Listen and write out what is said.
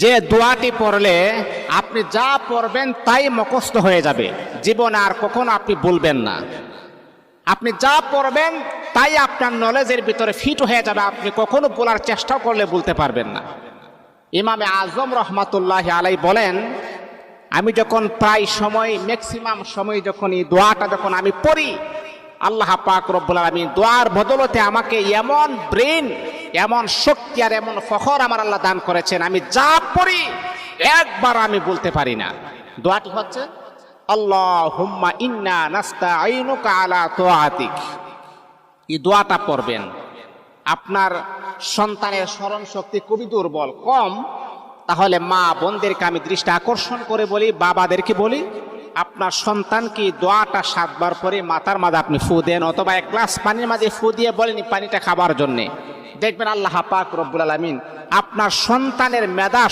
যে দোয়াটি পড়লে আপনি যা পড়বেন তাই মুখস্থ হয়ে যাবে, জীবনে আর কখনো আপনি বলবেন না। আপনি যা পড়বেন তাই আপনার নলেজের ভিতরে ফিট হয়ে যাবে, আপনি কখনো বলার চেষ্টা করলে বলতে পারবেন না। ইমামে আজম রহমাতুল্লাহ আলাই বলেন, আমি যখন প্রায় সময় ম্যাক্সিমাম সময় যখন এই দোয়াটা যখন আমি পড়ি, আল্লাহ পাক রব্বুল আলামিন দোয়ার বদলতে আমাকে এমন ব্রেন, এমন শক্তি আর এমন ফখর আমার আল্লাহ দান করেছেন, আমি যা পড়ি একবার আমি বলতে পারি না। দোয়াটি হচ্ছে আল্লাহুম্মা ইন্না নাস্তাঈনুকা আলা তাআতিক। এই দোয়াটা পড়বেন। আপনার সন্তানের স্মরণ শক্তি খুবই দুর্বল, কম, তাহলে মা বোনদেরকে আমি দৃষ্টি আকর্ষণ করে বলি, বাবাদেরকে বলি, আপনার সন্তানকে দোয়াটা 7 বার পরে মাথার মাঝে আপনি ফু দেন, অথবা 1 গ্লাস পানির মাঝে ফু দিয়ে বলেন পানিটা খাবার জন্যে। দেখবেন আল্লাহ পাক রব্বুল আলামিন আপনার সন্তানের মেধা